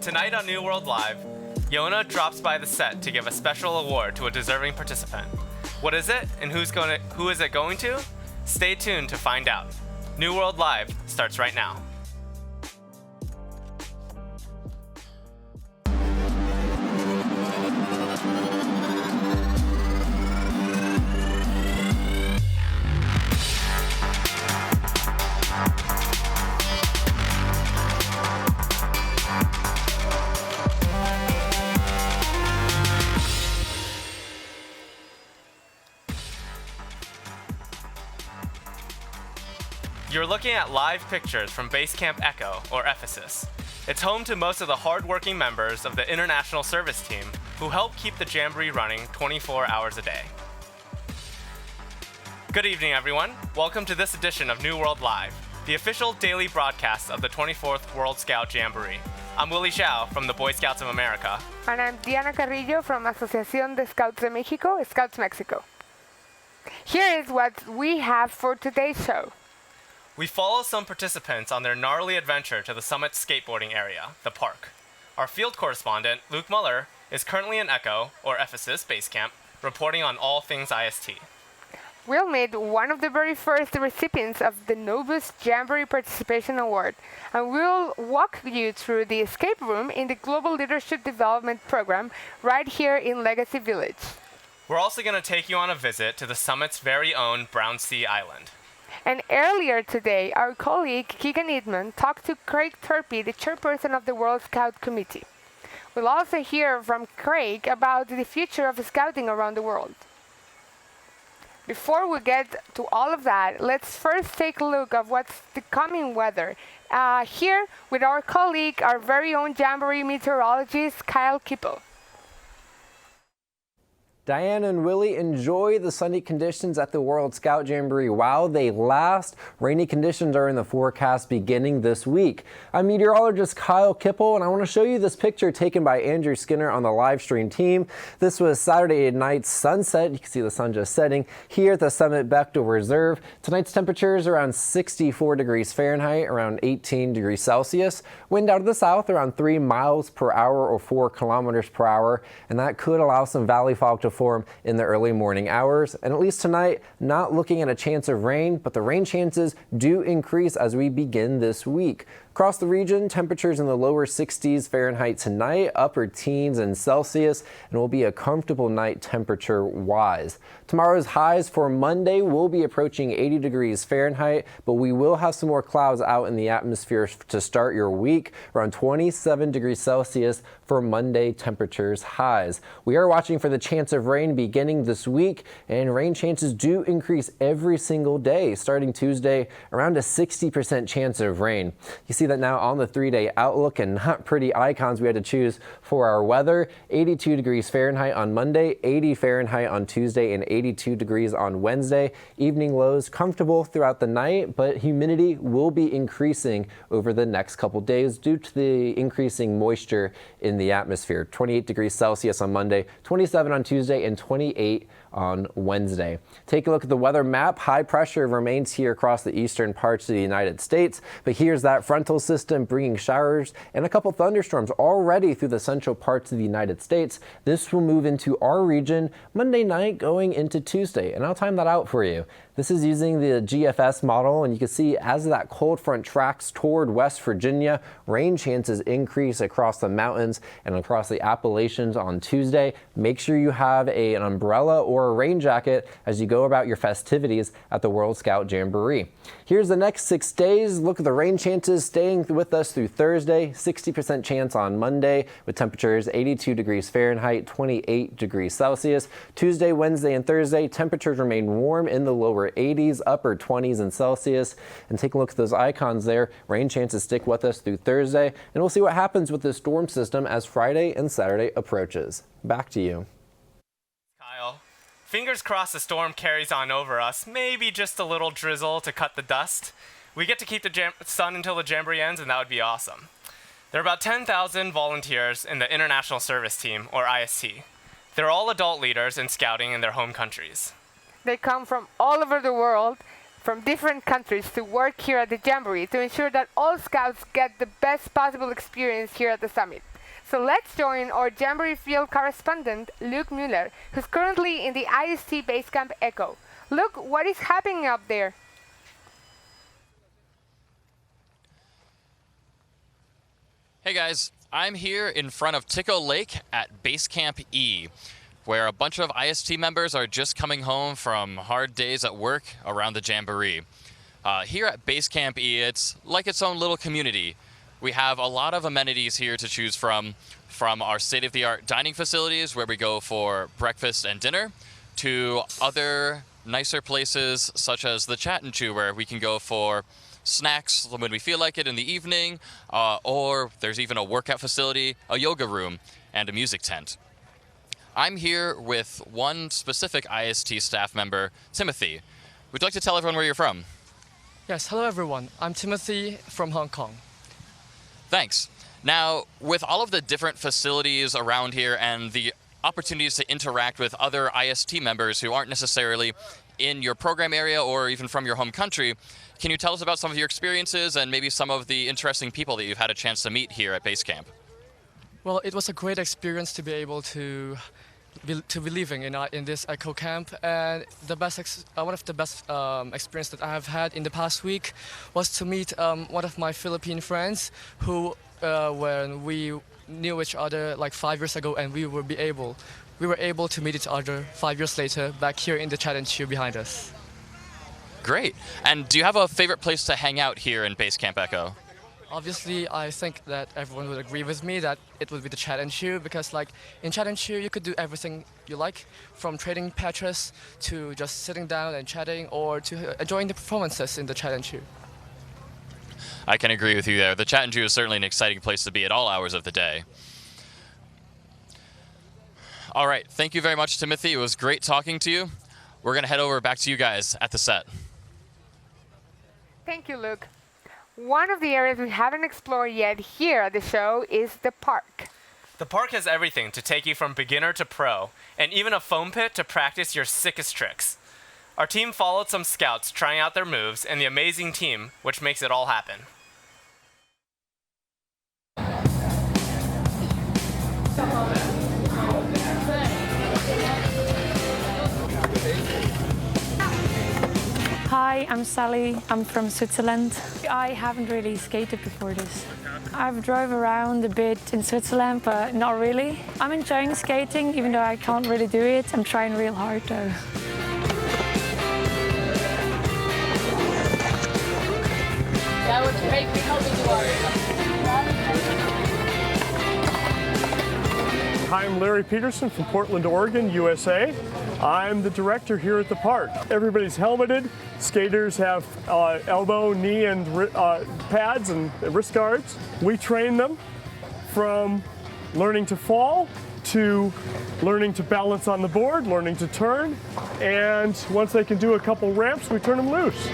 Tonight on New World Live, Yona drops by the set to give a special award to a deserving participant. What is it, and who is it going to? Stay tuned to find out. New World Live starts right now. You're looking at live pictures from Base Camp Echo, or Ephesus. It's home to most of the hard-working members of the International Service Team who help keep the Jamboree running 24 hours a day. Good evening, everyone. Welcome to this edition of New World Live, the official daily broadcast of the 24th World Scout Jamboree. I'm Willie Xiao from the Boy Scouts of America. And I'm Diana Carrillo from Asociación de Scouts de México, Scouts Mexico. Here is what we have for today's show. We follow some participants on their gnarly adventure to the Summit skateboarding area, the park. Our field correspondent, Luke Muller, is currently in Echo, or Ephesus Base Camp, reporting on all things IST. Will made one of the very first recipients of the Novus Jamboree Participation Award, and we'll walk you through the escape room in the Global Leadership Development Program right here in Legacy Village. We're also going to take you on a visit to the Summit's very own Brownsea Island. And earlier today, our colleague Keegan Edman talked to Craig Turpey, the chairperson of the World Scout Committee. We'll also hear from Craig about the future of scouting around the world. Before we get to all of that, let's first take a look at what's the coming weather. Here with our colleague, our very own Jamboree meteorologist, Kyle Kippel. Diana and Willie, enjoy the sunny conditions at the World Scout Jamboree while they last. Rainy conditions are in the forecast beginning this week. I'm meteorologist Kyle Kippel, and I want to show you this picture taken by Andrew Skinner on the live stream team. This was Saturday night's sunset. You can see the sun just setting here at the Summit Bechtel Reserve. Tonight's temperature is around 64 degrees Fahrenheit, around 18 degrees Celsius. Wind out of the south around 3 miles per hour or 4 kilometers per hour, and that could allow some valley fog to form in the early morning hours. And at least tonight, not looking at a chance of rain, but the rain chances do increase as we begin this week. Across the region, temperatures in the lower 60s Fahrenheit tonight, upper teens in Celsius, and will be a comfortable night temperature-wise. Tomorrow's highs for Monday will be approaching 80 degrees Fahrenheit, but we will have some more clouds out in the atmosphere to start your week, around 27 degrees Celsius for Monday temperatures highs. We are watching for the chance of rain beginning this week, and rain chances do increase every single day. Starting Tuesday, around a 60% chance of rain. You see that now on the 3-day outlook, and not pretty icons we had to choose for our weather. 82 degrees Fahrenheit on Monday, 80 Fahrenheit on Tuesday, and 82 degrees on Wednesday. Evening lows comfortable throughout the night, but humidity will be increasing over the next couple days due to the increasing moisture in the atmosphere. 28 degrees Celsius on Monday, 27 on Tuesday, and 28 on Wednesday. Take a look at the weather map. High pressure remains here across the eastern parts of the United States, but here's that frontal system bringing showers and a couple thunderstorms already through the central parts of the United States. This will move into our region Monday night going into Tuesday, and I'll time that out for you. This is using the GFS model, and you can see as that cold front tracks toward West Virginia, rain chances increase across the mountains and across the Appalachians on Tuesday. Make sure you have an umbrella or a rain jacket as you go about your festivities at the World Scout Jamboree. Here's the next 6 days. Look at the rain chances staying with us through Thursday. 60% chance on Monday with temperatures 82 degrees Fahrenheit, 28 degrees Celsius. Tuesday, Wednesday, and Thursday, temperatures remain warm in the lower 80s, upper 20s in Celsius. And take a look at those icons there. Rain chances stick with us through Thursday, and we'll see what happens with this storm system as Friday and Saturday approaches. Back to you. Kyle, fingers crossed the storm carries on over us. Maybe just a little drizzle to cut the dust. We get to keep the sun until the Jamboree ends, and that would be awesome. There are about 10,000 volunteers in the International Service Team, or IST. They're all adult leaders in scouting in their home countries. They come from all over the world, from different countries, to work here at the Jamboree to ensure that all scouts get the best possible experience here at the summit. So let's join our Jamboree field correspondent, Luke Mueller, who's currently in the IST Basecamp Echo. Luke, what is happening up there? Hey guys, I'm here in front of Tico Lake at Basecamp E, where a bunch of IST members are just coming home from hard days at work around the Jamboree. Here at Basecamp E, it's like its own little community. We have a lot of amenities here to choose from our state-of-the-art dining facilities where we go for breakfast and dinner, to other nicer places such as the Chat and Chew, where we can go for snacks when we feel like it in the evening, or there's even a workout facility, a yoga room, and a music tent. I'm here with one specific IST staff member, Timothy. Would you like to tell everyone where you're from? Yes, hello everyone. I'm Timothy from Hong Kong. Thanks. Now, with all of the different facilities around here and the opportunities to interact with other IST members who aren't necessarily in your program area or even from your home country, can you tell us about some of your experiences and maybe some of the interesting people that you've had a chance to meet here at Basecamp? Well, it was a great experience to be able to be living in this eco camp, and one of the best experience that I have had in the past week was to meet one of my Philippine friends who, when we knew each other like 5 years ago, and we were able to meet each other 5 years later back here in the Chat and Chew behind us. Great. And do you have a favorite place to hang out here in Basecamp Echo? Obviously, I think that everyone would agree with me that it would be the Chat and Chew, because like in Chat and Chew you could do everything you like, from trading patches to just sitting down and chatting, or to enjoying the performances in the Chat and Chew. I can agree with you there. The Chat and Chew is certainly an exciting place to be at all hours of the day. All right, thank you very much, Timothy. It was great talking to you. We're going to head over back to you guys at the set. Thank you, Luke. One of the areas we haven't explored yet here at the show is the park. The park has everything to take you from beginner to pro, and even a foam pit to practice your sickest tricks. Our team followed some scouts trying out their moves and the amazing team, which makes it all happen. Hi, I'm Sally. I'm from Switzerland. I haven't really skated before this. I've drove around a bit in Switzerland, but not really. I'm enjoying skating, even though I can't really do it. I'm trying real hard though. That would make me help you Hi, I'm Larry Peterson from Portland, Oregon, USA. I'm the director here at the park. Everybody's helmeted. Skaters have elbow, knee, and pads and wrist guards. We train them from learning to fall to learning to balance on the board, learning to turn, and once they can do a couple ramps, we turn them loose.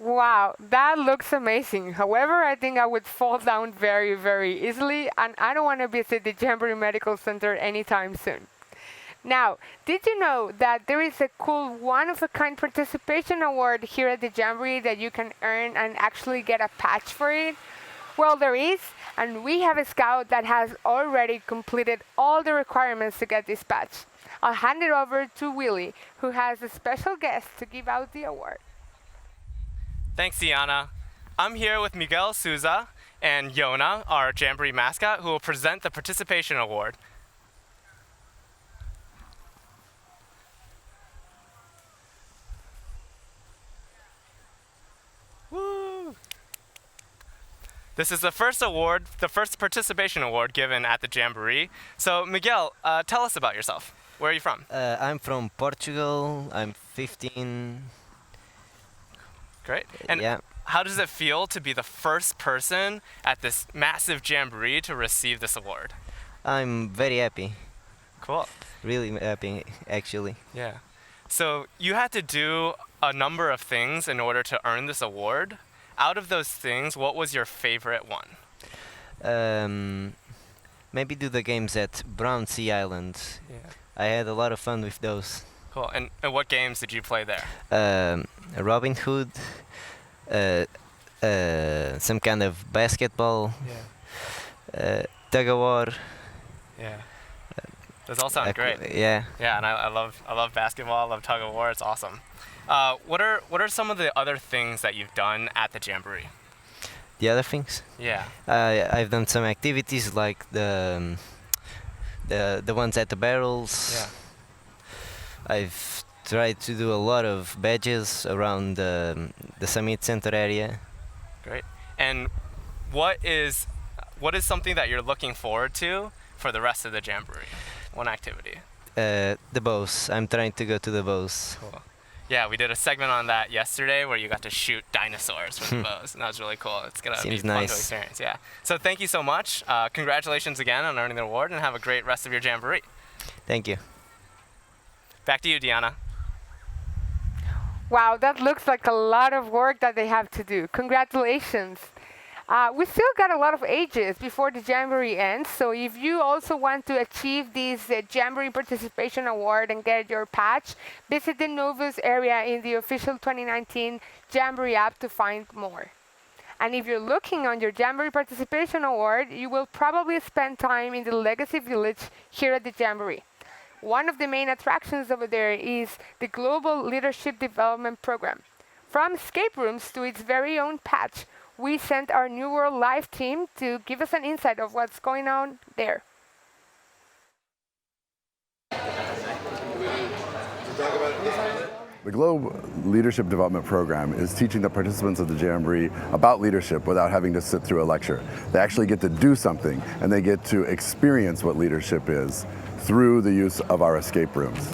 Wow, that looks amazing. However, I think I would fall down very, very easily, and I don't want to visit the Jamboree Medical Center anytime soon. Now, did you know that there is a cool one-of-a-kind participation award here at the Jamboree that you can earn and actually get a patch for it? Well, there is, and we have a scout that has already completed all the requirements to get this patch. I'll hand it over to Willie, who has a special guest to give out the award. Thanks, Iana. I'm here with Miguel Souza and Yona, our Jamboree mascot, who will present the participation award. Woo! This is the first award, the first participation award given at the Jamboree. So, Miguel, tell us about yourself. Where are you from? I'm from Portugal. I'm 15. Great. And Yeah. how does it feel to be the first person at this massive Jamboree to receive this award? I'm very happy. Cool. Really happy, actually. Yeah. So you had to do a number of things in order to earn this award. Out of those things, what was your favorite one? Maybe do the games at Brownsea Island. Yeah. I had a lot of fun with those. Cool. And what games did you play there? Robin Hood, some kind of basketball, tug of war. Yeah. Those all sound great. Yeah. Yeah, and I love basketball. I love tug of war. It's awesome. What are some of the other things that you've done at the Jamboree? The other things? Yeah. I've done some activities like the ones at the barrels. Yeah. I've tried to do a lot of badges around the Summit Center area. Great. And what is something that you're looking forward to for the rest of the Jamboree? One activity. The bows. I'm trying to go to the bows. Cool. Yeah, we did a segment on that yesterday where you got to shoot dinosaurs with the bows, and that was really cool. It's gonna be fun to experience. Yeah. So thank you so much. Congratulations again on earning the award, and have a great rest of your Jamboree. Thank you. Back to you, Diana. Wow, that looks like a lot of work that they have to do. Congratulations. We still got a lot of ages before the Jamboree ends, so if you also want to achieve this Jamboree Participation Award and get your patch, visit the Novus area in the official 2019 Jamboree app to find more. And if you're looking on your Jamboree Participation Award, you will probably spend time in the Legacy Village here at the Jamboree. One of the main attractions over there is the Global Leadership Development Program. From escape rooms to its very own patch, we sent our New World Live team to give us an insight of what's going on there. The Globe Leadership Development Program is teaching the participants of the Jamboree about leadership without having to sit through a lecture. They actually get to do something, and they get to experience what leadership is through the use of our escape rooms.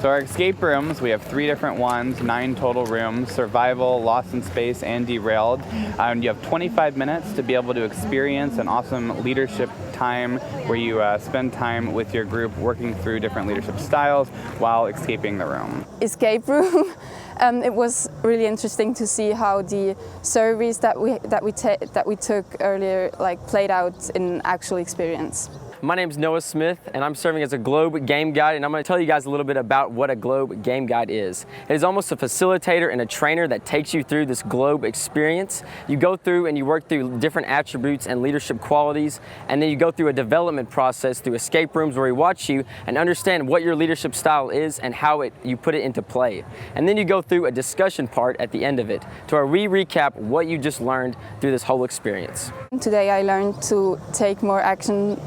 So our escape rooms, we have 3 different ones, 9 total rooms: survival, lost in space, and derailed. And you have 25 minutes to be able to experience an awesome leadership time where you spend time with your group working through different leadership styles while escaping the room. Escape room. It was really interesting to see how the surveys that we took earlier played out in actual experience. My name is Noah Smith, and I'm serving as a Globe Game Guide, and I'm going to tell you guys a little bit about what a Globe Game Guide is. It is almost a facilitator and a trainer that takes you through this Globe experience. You go through and you work through different attributes and leadership qualities, and then you go through a development process through escape rooms where we watch you and understand what your leadership style is and how you put it into play. And then you go through a discussion part at the end of it to where we recap what you just learned through this whole experience. Today I learned to take more action,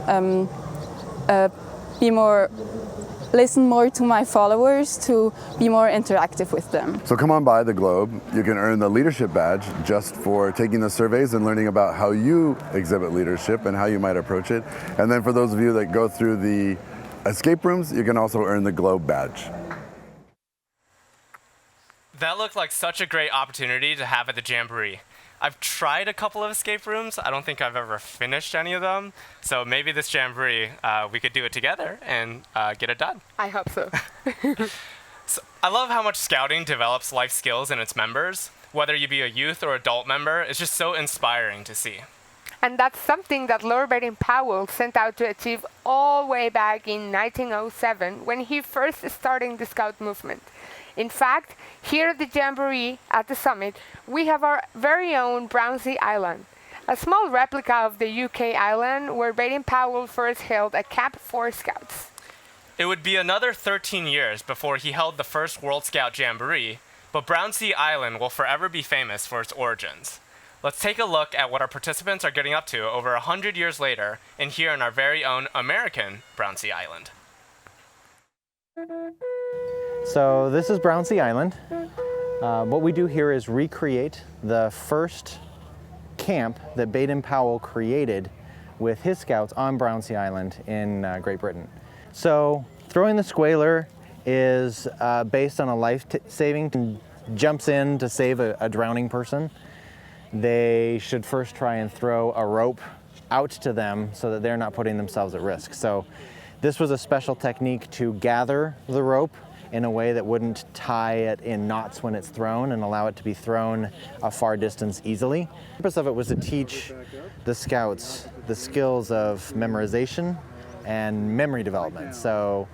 listen more to my followers, to be more interactive with them. So come on by the Globe. You can earn the leadership badge just for taking the surveys and learning about how you exhibit leadership and how you might approach it. And then for those of you that go through the escape rooms, you can also earn the Globe badge. That looked like such a great opportunity to have at the Jamboree. I've tried a couple of escape rooms. I don't think I've ever finished any of them. So maybe this Jamboree, we could do it together and get it done. I hope so. So I love how much Scouting develops life skills in its members. Whether you be a youth or adult member, it's just so inspiring to see. And that's something that Lord Baden-Powell sent out to achieve all the way back in 1907 when he first started the Scout movement. In fact, here at the Jamboree, at the summit, we have our very own Brownsea Island, a small replica of the UK island where Baden-Powell first held a camp for Scouts. It would be another 13 years before he held the first World Scout Jamboree, but Brownsea Island will forever be famous for its origins. Let's take a look at what our participants are getting up to over 100 years later and here in our very own American Brownsea Island. So this is Brownsea Island. What we do here is recreate the first camp that Baden-Powell created with his scouts on Brownsea Island in Great Britain. So throwing the squaler is based on a life-saving, jumps in to save a drowning person. They should first try and throw a rope out to them so that they're not putting themselves at risk. So this was a special technique to gather the rope in a way that wouldn't tie it in knots when it's thrown and allow it to be thrown a far distance easily. The purpose of it was to teach the scouts the skills of memorization and memory development. So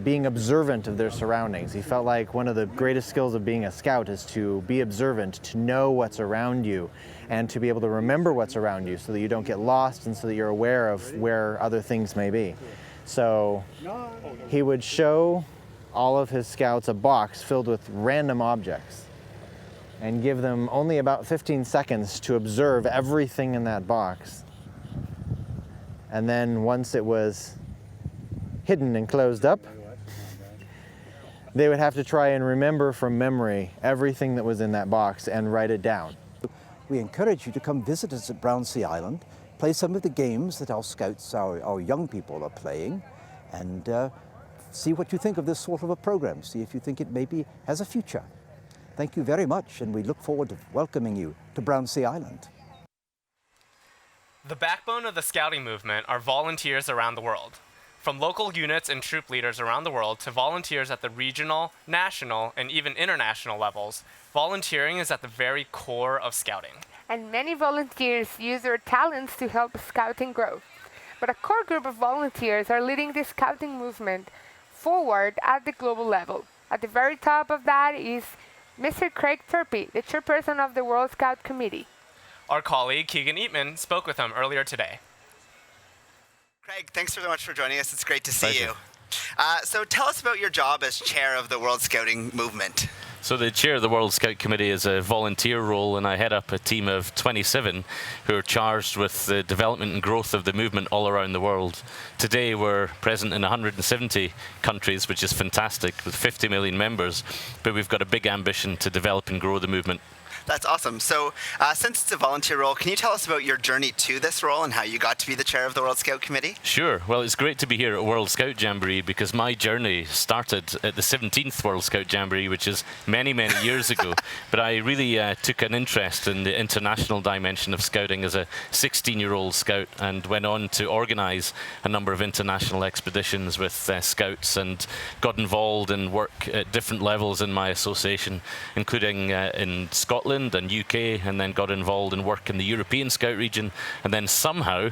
being observant of their surroundings. He felt like one of the greatest skills of being a scout is to be observant, to know what's around you, and to be able to remember what's around you so that you don't get lost and so that you're aware of where other things may be. So he would show all of his scouts a box filled with random objects and give them only about 15 seconds to observe everything in that box. And then once it was hidden and closed up, they would have to try and remember from memory everything that was in that box and write it down. We encourage you to come visit us at Brownsea Island, play some of the games that our scouts, our young people are playing, and see what you think of this sort of a program. See if you think it maybe has a future. Thank you very much, and we look forward to welcoming you to Brownsea Island. The backbone of the scouting movement are volunteers around the world. From local units and troop leaders around the world to volunteers at the regional, national, and even international levels, volunteering is at the very core of scouting. And many volunteers use their talents to help scouting grow. But a core group of volunteers are leading the scouting movement forward at the global level. At the very top of that is Mr. Craig Turpie, the chairperson of the World Scout Committee. Our colleague Keegan Eatman spoke with him earlier today. Craig, thanks so much for joining us. It's great to see you. So tell us about your job as chair of the World Scouting Movement. So the chair of the World Scout Committee is a volunteer role, and I head up a team of 27 who are charged with the development and growth of the movement all around the world. Today we're present in 170 countries, which is fantastic, with 50 million members, but we've got a big ambition to develop and grow the movement. That's awesome. So since it's a volunteer role, can you tell us about your journey to this role and how you got to be the chair of the World Scout Committee? Sure. Well, it's great to be here at World Scout Jamboree because my journey started at the 17th World Scout Jamboree, which is many, many years ago. But I really took an interest in the international dimension of scouting as a 16-year-old scout and went on to organise a number of international expeditions with scouts and got involved in work at different levels in my association, including in Scotland and UK, and then got involved in work in the European Scout region, and then somehow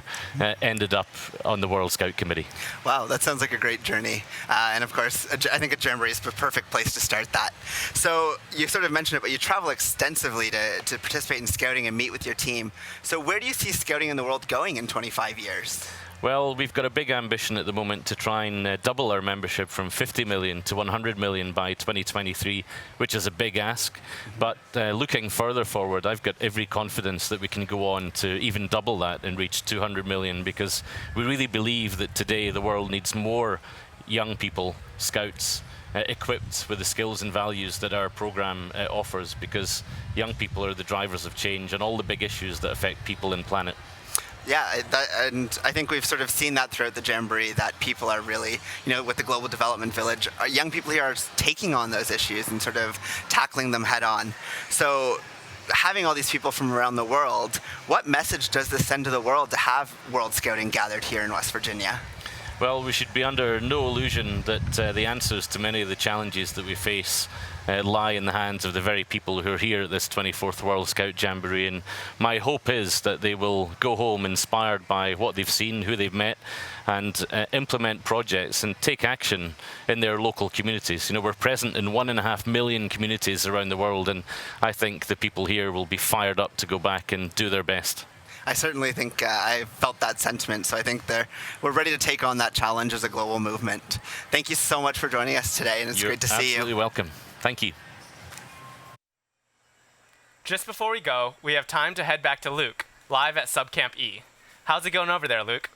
ended up on the World Scout Committee. Wow, that sounds like a great journey. And of course, I think a Jamboree is the perfect place to start that. So you sort of mentioned it, but you travel extensively to participate in scouting and meet with your team. So where do you see scouting in the world going in 25 years? Well, we've got a big ambition at the moment to try and double our membership from 50 million to 100 million by 2023, which is a big ask. But looking further forward, I've got every confidence that we can go on to even double that and reach 200 million, because we really believe that today the world needs more young people, scouts, equipped with the skills and values that our program offers, because young people are the drivers of change on all the big issues that affect people and planet. Yeah, and I think we've sort of seen that throughout the Jamboree, that people are really, with the Global Development Village, young people here are taking on those issues and sort of tackling them head on. So having all these people from around the world, what message does this send to the world to have World Scouting gathered here in West Virginia? Well, we should be under no illusion that the answers to many of the challenges that we face lie in the hands of the very people who are here at this 24th World Scout Jamboree, and my hope is that they will go home inspired by what they've seen, who they've met, and implement projects and take action in their local communities. We're present in 1.5 million communities around the world, and I think the people here will be fired up to go back and do their best. I certainly think I felt that sentiment, so I think we're ready to take on that challenge as a global movement. Thank you so much for joining us today, and it's great to see you. You're absolutely welcome. Thank you. Just before we go, we have time to head back to Luke, live at Subcamp E. How's it going over there, Luke?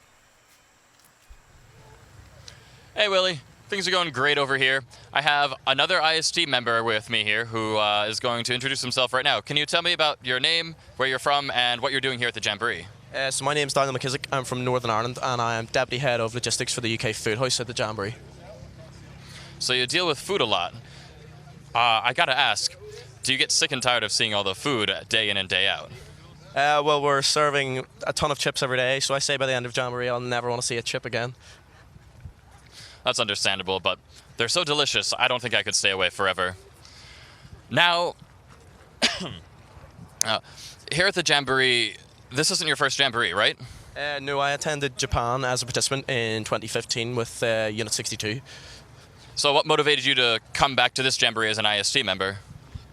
Hey, Willie. Things are going great over here. I have another IST member with me here who is going to introduce himself right now. Can you tell me about your name, where you're from, and what you're doing here at the Jamboree? So my name's Daniel McKissick. I'm from Northern Ireland, and I am Deputy Head of Logistics for the UK Food House at the Jamboree. So you deal with food a lot. I gotta ask, do you get sick and tired of seeing all the food day in and day out? Well, we're serving a ton of chips every day, so I say by the end of Jamboree I'll never want to see a chip again. That's understandable, but they're so delicious, I don't think I could stay away forever. Now, here at the Jamboree, this isn't your first Jamboree, right? No, I attended Japan as a participant in 2015 with Unit 62. So what motivated you to come back to this Jamboree as an IST member?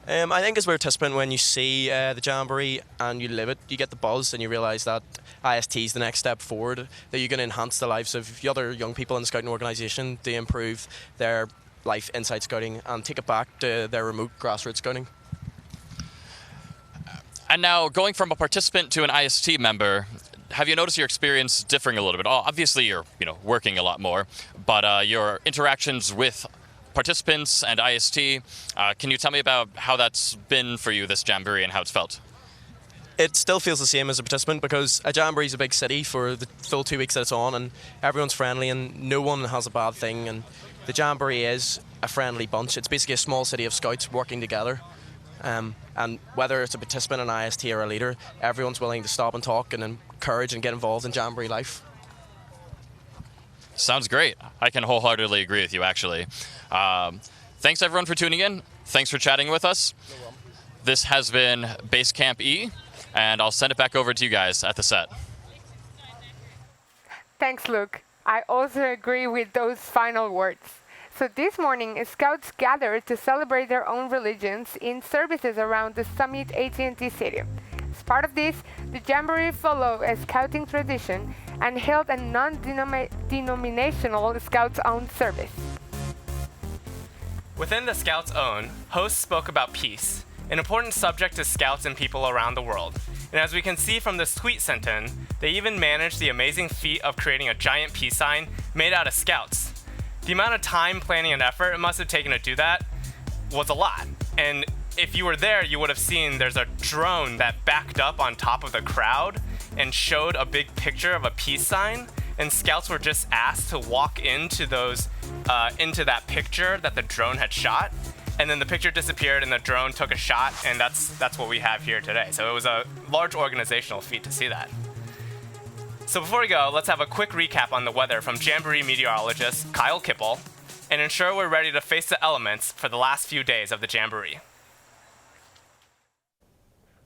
I think as a participant, when you see the Jamboree and you live it, you get the buzz and you realise that IST is the next step forward, that you're going to enhance the lives of the other young people in the Scouting organisation to improve their life inside Scouting and take it back to their remote grassroots Scouting. And now, going from a participant to an IST member, have you noticed your experience differing a little bit? Obviously, you're working a lot more, but your interactions with participants and IST, can you tell me about how that's been for you, this Jamboree, and how it's felt? It still feels the same as a participant because a Jamboree is a big city for the full 2 weeks that it's on, and everyone's friendly and no one has a bad thing, and the Jamboree is a friendly bunch. It's basically a small city of scouts working together. And whether it's a participant, an IST or a leader, everyone's willing to stop and talk and encourage and get involved in Jamboree life. Sounds great. I can wholeheartedly agree with you, actually. Thanks, everyone, for tuning in. Thanks for chatting with us. This has been Basecamp E, and I'll send it back over to you guys at the set. Thanks, Luke. I also agree with those final words. So this morning, Scouts gathered to celebrate their own religions in services around the Summit AT&T Stadium. As part of this, the Jamboree followed a Scouting tradition and held a non-denominational Scouts-owned service. Within the Scouts' Own, hosts spoke about peace, an important subject to Scouts and people around the world. And as we can see from this tweet sent in, they even managed the amazing feat of creating a giant peace sign made out of Scouts. The amount of time, planning, and effort it must have taken to do that was a lot. And if you were there, you would have seen there's a drone that backed up on top of the crowd and showed a big picture of a peace sign. And Scouts were just asked to walk into that picture that the drone had shot. And then the picture disappeared and the drone took a shot, and that's what we have here today. So it was a large organizational feat to see that. So before we go, let's have a quick recap on the weather from Jamboree meteorologist Kyle Kipple and ensure we're ready to face the elements for the last few days of the Jamboree.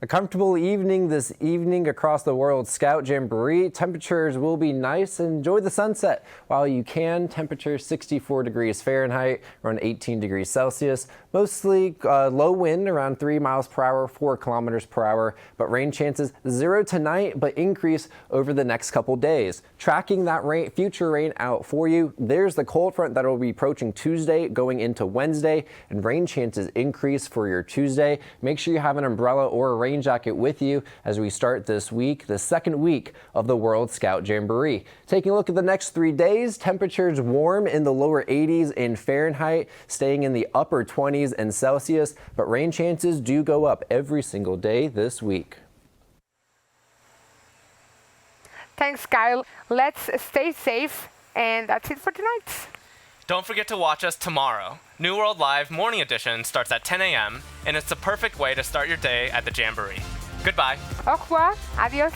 A comfortable evening this evening across the World Scout Jamboree. Temperatures will be nice. Enjoy the sunset while you can. Temperature 64 degrees Fahrenheit, around 18 degrees Celsius. Mostly low wind, around 3 miles per hour, 4 kilometers per hour. But rain chances 0 tonight, but increase over the next couple days. Tracking that future rain out for you. There's the cold front that will be approaching Tuesday, going into Wednesday, and rain chances increase for your Tuesday. Make sure you have an umbrella or a rain jacket with you as we start this week, the second week of the World Scout Jamboree. Taking a look at the next 3 days, temperatures warm in the lower 80s in Fahrenheit, staying in the upper 20s in Celsius, but rain chances do go up every single day this week. Thanks, Kyle. Let's stay safe, and that's it for tonight. Don't forget to watch us tomorrow. New World Live Morning Edition starts at 10 a.m., and it's the perfect way to start your day at the Jamboree. Goodbye. Au revoir. Adios.